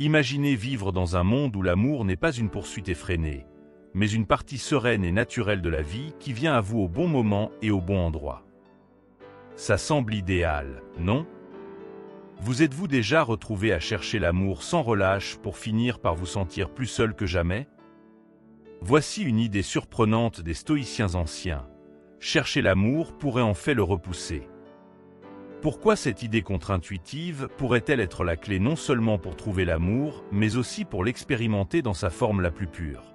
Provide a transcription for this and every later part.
Imaginez vivre dans un monde où l'amour n'est pas une poursuite effrénée, mais une partie sereine et naturelle de la vie qui vient à vous au bon moment et au bon endroit. Ça semble idéal, non? Vous êtes-vous déjà retrouvé à chercher l'amour sans relâche pour finir par vous sentir plus seul que jamais? Voici une idée surprenante des stoïciens anciens. Chercher l'amour pourrait en fait le repousser. Pourquoi cette idée contre-intuitive pourrait-elle être la clé non seulement pour trouver l'amour, mais aussi pour l'expérimenter dans sa forme la plus pure?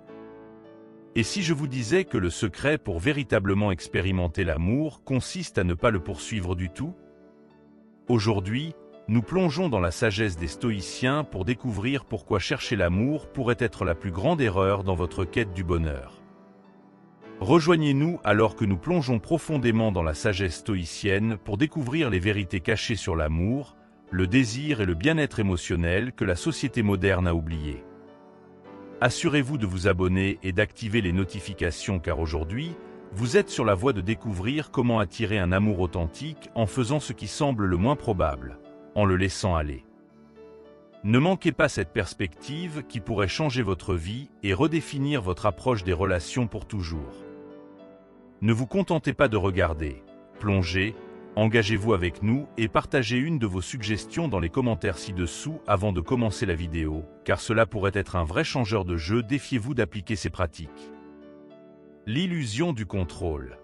Et si je vous disais que le secret pour véritablement expérimenter l'amour consiste à ne pas le poursuivre du tout? Aujourd'hui, nous plongeons dans la sagesse des stoïciens pour découvrir pourquoi chercher l'amour pourrait être la plus grande erreur dans votre quête du bonheur. Rejoignez-nous alors que nous plongeons profondément dans la sagesse stoïcienne pour découvrir les vérités cachées sur l'amour, le désir et le bien-être émotionnel que la société moderne a oubliés. Assurez-vous de vous abonner et d'activer les notifications car aujourd'hui, vous êtes sur la voie de découvrir comment attirer un amour authentique en faisant ce qui semble le moins probable, en le laissant aller. Ne manquez pas cette perspective qui pourrait changer votre vie et redéfinir votre approche des relations pour toujours. Ne vous contentez pas de regarder, plongez, engagez-vous avec nous et partagez une de vos suggestions dans les commentaires ci-dessous avant de commencer la vidéo, car cela pourrait être un vrai changeur de jeu. Défiez-vous d'appliquer ces pratiques. L'illusion du contrôle.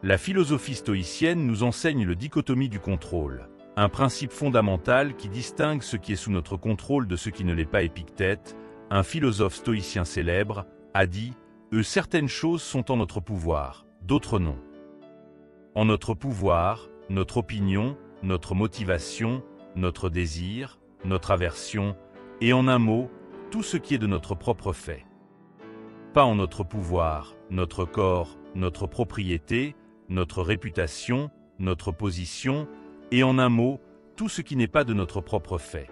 La philosophie stoïcienne nous enseigne le dichotomie du contrôle, un principe fondamental qui distingue ce qui est sous notre contrôle de ce qui ne l'est pas. Épictète, un philosophe stoïcien célèbre, a dit « Certaines choses sont en notre pouvoir, d'autres non. En notre pouvoir, notre opinion, notre motivation, notre désir, notre aversion, et en un mot, tout ce qui est de notre propre fait. Pas en notre pouvoir, notre corps, notre propriété, notre réputation, notre position, et en un mot, tout ce qui n'est pas de notre propre fait.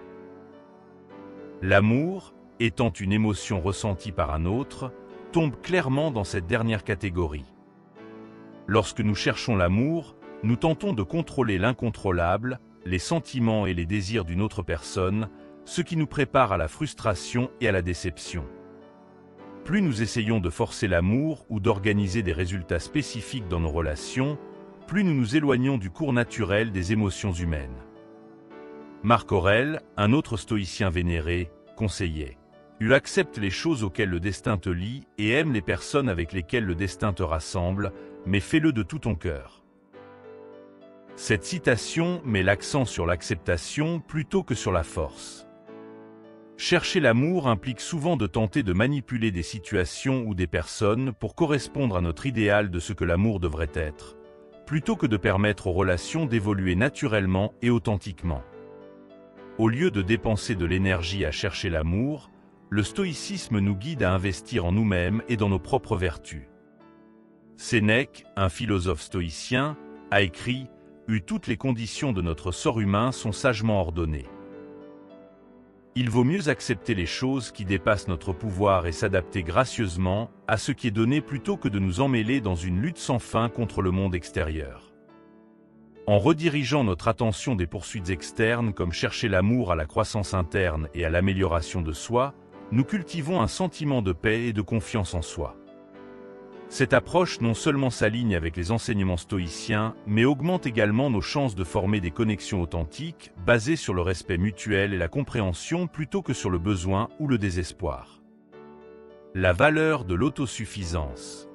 L'amour, étant une émotion ressentie par un autre, tombe clairement dans cette dernière catégorie. Lorsque nous cherchons l'amour, nous tentons de contrôler l'incontrôlable, les sentiments et les désirs d'une autre personne, ce qui nous prépare à la frustration et à la déception. Plus nous essayons de forcer l'amour ou d'organiser des résultats spécifiques dans nos relations, plus nous nous éloignons du cours naturel des émotions humaines. Marc Aurèle, un autre stoïcien vénéré, conseillait « Tu acceptes les choses auxquelles le destin te lie et aime les personnes avec lesquelles le destin te rassemble, mais fais-le de tout ton cœur. » Cette citation met l'accent sur l'acceptation plutôt que sur la force. Chercher l'amour implique souvent de tenter de manipuler des situations ou des personnes pour correspondre à notre idéal de ce que l'amour devrait être, plutôt que de permettre aux relations d'évoluer naturellement et authentiquement. Au lieu de dépenser de l'énergie à chercher l'amour, le stoïcisme nous guide à investir en nous-mêmes et dans nos propres vertus. Sénèque, un philosophe stoïcien, a écrit « Toutes les conditions de notre sort humain sont sagement ordonnées. Il vaut mieux accepter les choses qui dépassent notre pouvoir et s'adapter gracieusement à ce qui est donné plutôt que de nous emmêler dans une lutte sans fin contre le monde extérieur. » En redirigeant notre attention des poursuites externes comme chercher l'amour à la croissance interne et à l'amélioration de soi, nous cultivons un sentiment de paix et de confiance en soi. Cette approche non seulement s'aligne avec les enseignements stoïciens, mais augmente également nos chances de former des connexions authentiques basées sur le respect mutuel et la compréhension plutôt que sur le besoin ou le désespoir. La valeur de l'autosuffisance.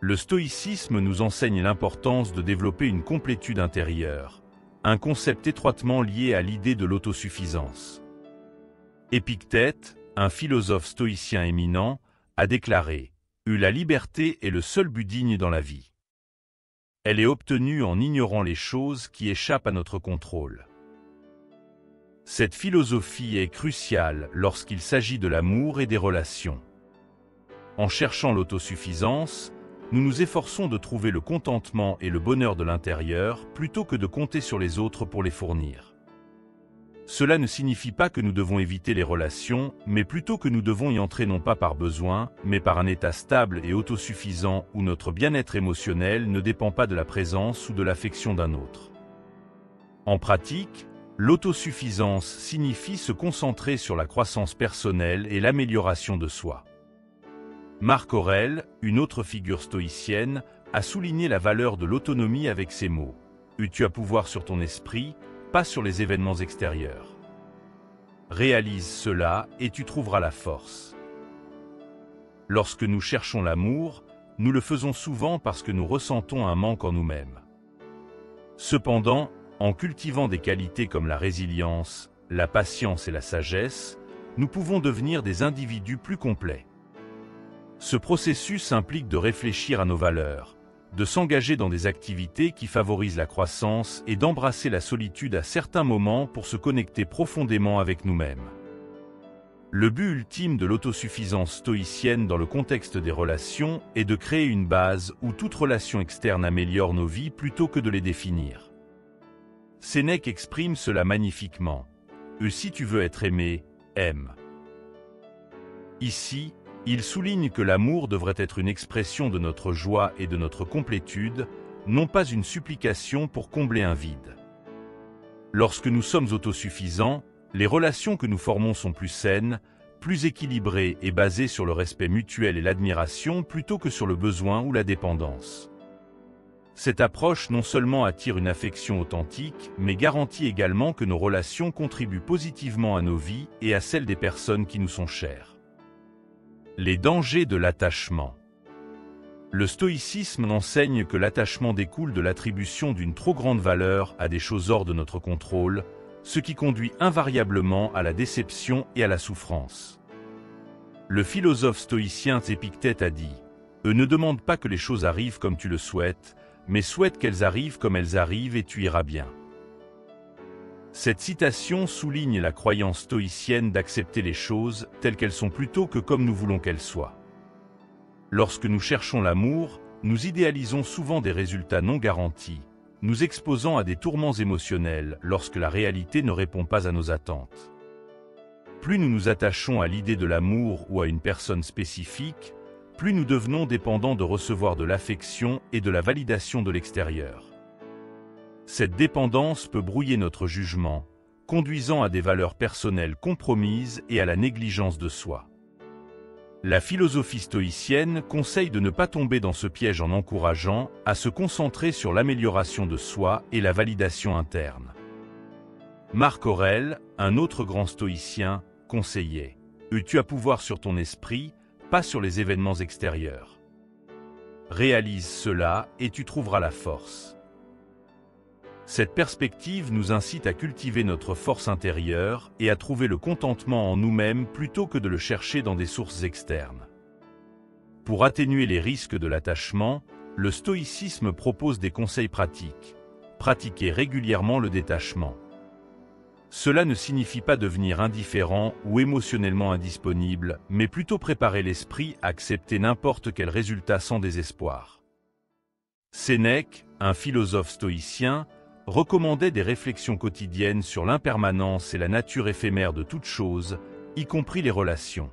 Le stoïcisme nous enseigne l'importance de développer une complétude intérieure, un concept étroitement lié à l'idée de l'autosuffisance. Épictète, un philosophe stoïcien éminent, a déclaré « La liberté est le seul but digne dans la vie. Elle est obtenue en ignorant les choses qui échappent à notre contrôle. » Cette philosophie est cruciale lorsqu'il s'agit de l'amour et des relations. En cherchant l'autosuffisance, nous nous efforçons de trouver le contentement et le bonheur de l'intérieur plutôt que de compter sur les autres pour les fournir. Cela ne signifie pas que nous devons éviter les relations, mais plutôt que nous devons y entrer non pas par besoin, mais par un état stable et autosuffisant où notre bien-être émotionnel ne dépend pas de la présence ou de l'affection d'un autre. En pratique, L'autosuffisance signifie se concentrer sur la croissance personnelle et l'amélioration de soi. Marc Aurèle, une autre figure stoïcienne, a souligné la valeur de l'autonomie avec ces mots. Tu as pouvoir sur ton esprit, pas sur les événements extérieurs. Réalise cela et tu trouveras la force. Lorsque nous cherchons l'amour, nous le faisons souvent parce que nous ressentons un manque en nous-mêmes. Cependant, en cultivant des qualités comme la résilience, la patience et la sagesse, nous pouvons devenir des individus plus complets. Ce processus implique de réfléchir à nos valeurs, de s'engager dans des activités qui favorisent la croissance et d'embrasser la solitude à certains moments pour se connecter profondément avec nous-mêmes. Le but ultime de l'autosuffisance stoïcienne dans le contexte des relations est de créer une base où toute relation externe améliore nos vies plutôt que de les définir. Sénèque exprime cela magnifiquement. Si tu veux être aimé, aime. Ici, il souligne que l'amour devrait être une expression de notre joie et de notre complétude, non pas une supplication pour combler un vide. Lorsque nous sommes autosuffisants, les relations que nous formons sont plus saines, plus équilibrées et basées sur le respect mutuel et l'admiration plutôt que sur le besoin ou la dépendance. Cette approche non seulement attire une affection authentique, mais garantit également que nos relations contribuent positivement à nos vies et à celles des personnes qui nous sont chères. Les dangers de l'attachement. Le stoïcisme enseigne que l'attachement découle de l'attribution d'une trop grande valeur à des choses hors de notre contrôle, ce qui conduit invariablement à la déception et à la souffrance. Le philosophe stoïcien Épictète a dit « Ne demande pas que les choses arrivent comme tu le souhaites, mais souhaite qu'elles arrivent comme elles arrivent et tu iras bien. » Cette citation souligne la croyance stoïcienne d'accepter les choses telles qu'elles sont plutôt que comme nous voulons qu'elles soient. Lorsque nous cherchons l'amour, nous idéalisons souvent des résultats non garantis, nous exposant à des tourments émotionnels lorsque la réalité ne répond pas à nos attentes. Plus nous nous attachons à l'idée de l'amour ou à une personne spécifique, plus nous devenons dépendants de recevoir de l'affection et de la validation de l'extérieur. Cette dépendance peut brouiller notre jugement, conduisant à des valeurs personnelles compromises et à la négligence de soi. La philosophie stoïcienne conseille de ne pas tomber dans ce piège en encourageant à se concentrer sur l'amélioration de soi et la validation interne. Marc Aurèle, un autre grand stoïcien, conseillait « Tu as pouvoir sur ton esprit, pas sur les événements extérieurs. Réalise cela et tu trouveras la force. » Cette perspective nous incite à cultiver notre force intérieure et à trouver le contentement en nous-mêmes plutôt que de le chercher dans des sources externes. Pour atténuer les risques de l'attachement, le stoïcisme propose des conseils pratiques. Pratiquer régulièrement le détachement. Cela ne signifie pas devenir indifférent ou émotionnellement indisponible, mais plutôt préparer l'esprit à accepter n'importe quel résultat sans désespoir. Sénèque, un philosophe stoïcien, recommandait des réflexions quotidiennes sur l'impermanence et la nature éphémère de toute chose, y compris les relations.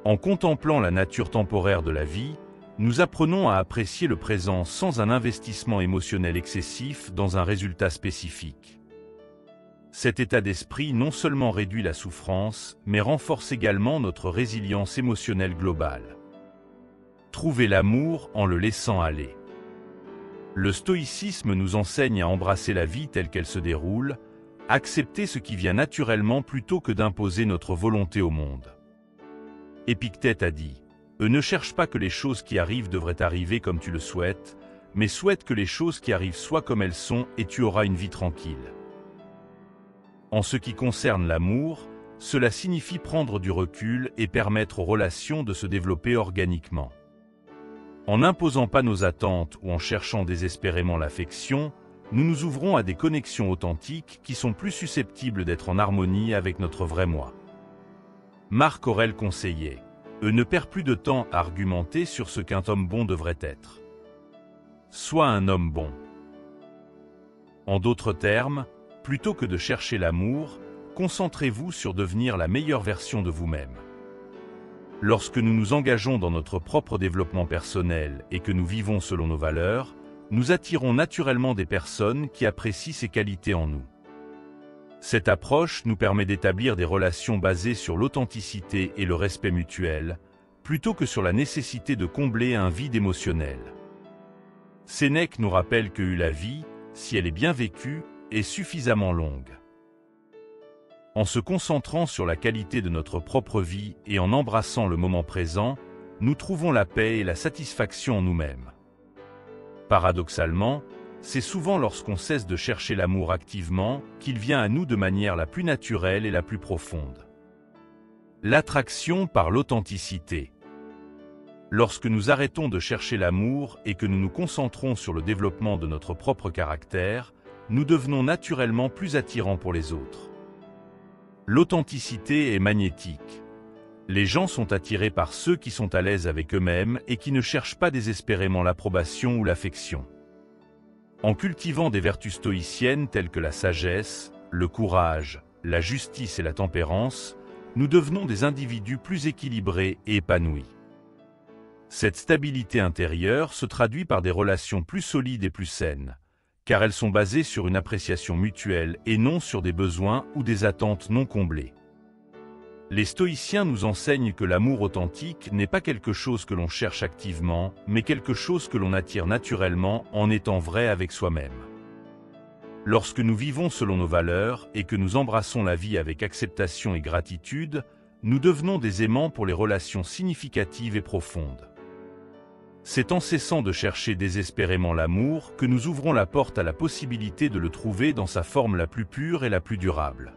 En contemplant la nature temporaire de la vie, nous apprenons à apprécier le présent sans un investissement émotionnel excessif dans un résultat spécifique. Cet état d'esprit non seulement réduit la souffrance, mais renforce également notre résilience émotionnelle globale. Trouver l'amour en le laissant aller. Le stoïcisme nous enseigne à embrasser la vie telle qu'elle se déroule, accepter ce qui vient naturellement plutôt que d'imposer notre volonté au monde. Épictète a dit « Ne cherche pas que les choses qui arrivent devraient arriver comme tu le souhaites, mais souhaite que les choses qui arrivent soient comme elles sont et tu auras une vie tranquille. » En ce qui concerne l'amour, cela signifie prendre du recul et permettre aux relations de se développer organiquement. En n'imposant pas nos attentes ou en cherchant désespérément l'affection, nous nous ouvrons à des connexions authentiques qui sont plus susceptibles d'être en harmonie avec notre vrai moi. Marc Aurèle conseillait « Ne perds plus de temps à argumenter sur ce qu'un homme bon devrait être. Sois un homme bon. » En d'autres termes, plutôt que de chercher l'amour, concentrez-vous sur devenir la meilleure version de vous-même. Lorsque nous nous engageons dans notre propre développement personnel et que nous vivons selon nos valeurs, nous attirons naturellement des personnes qui apprécient ces qualités en nous. Cette approche nous permet d'établir des relations basées sur l'authenticité et le respect mutuel, plutôt que sur la nécessité de combler un vide émotionnel. Sénèque nous rappelle que la vie, si elle est bien vécue, est suffisamment longue. En se concentrant sur la qualité de notre propre vie et en embrassant le moment présent, nous trouvons la paix et la satisfaction en nous-mêmes. Paradoxalement, c'est souvent lorsqu'on cesse de chercher l'amour activement qu'il vient à nous de manière la plus naturelle et la plus profonde. L'attraction par l'authenticité. Lorsque nous arrêtons de chercher l'amour et que nous nous concentrons sur le développement de notre propre caractère, nous devenons naturellement plus attirants pour les autres. L'authenticité est magnétique. Les gens sont attirés par ceux qui sont à l'aise avec eux-mêmes et qui ne cherchent pas désespérément l'approbation ou l'affection. En cultivant des vertus stoïciennes telles que la sagesse, le courage, la justice et la tempérance, nous devenons des individus plus équilibrés et épanouis. Cette stabilité intérieure se traduit par des relations plus solides et plus saines, car elles sont basées sur une appréciation mutuelle et non sur des besoins ou des attentes non comblées. Les stoïciens nous enseignent que l'amour authentique n'est pas quelque chose que l'on cherche activement, mais quelque chose que l'on attire naturellement en étant vrai avec soi-même. Lorsque nous vivons selon nos valeurs et que nous embrassons la vie avec acceptation et gratitude, nous devenons des aimants pour les relations significatives et profondes. C'est en cessant de chercher désespérément l'amour que nous ouvrons la porte à la possibilité de le trouver dans sa forme la plus pure et la plus durable.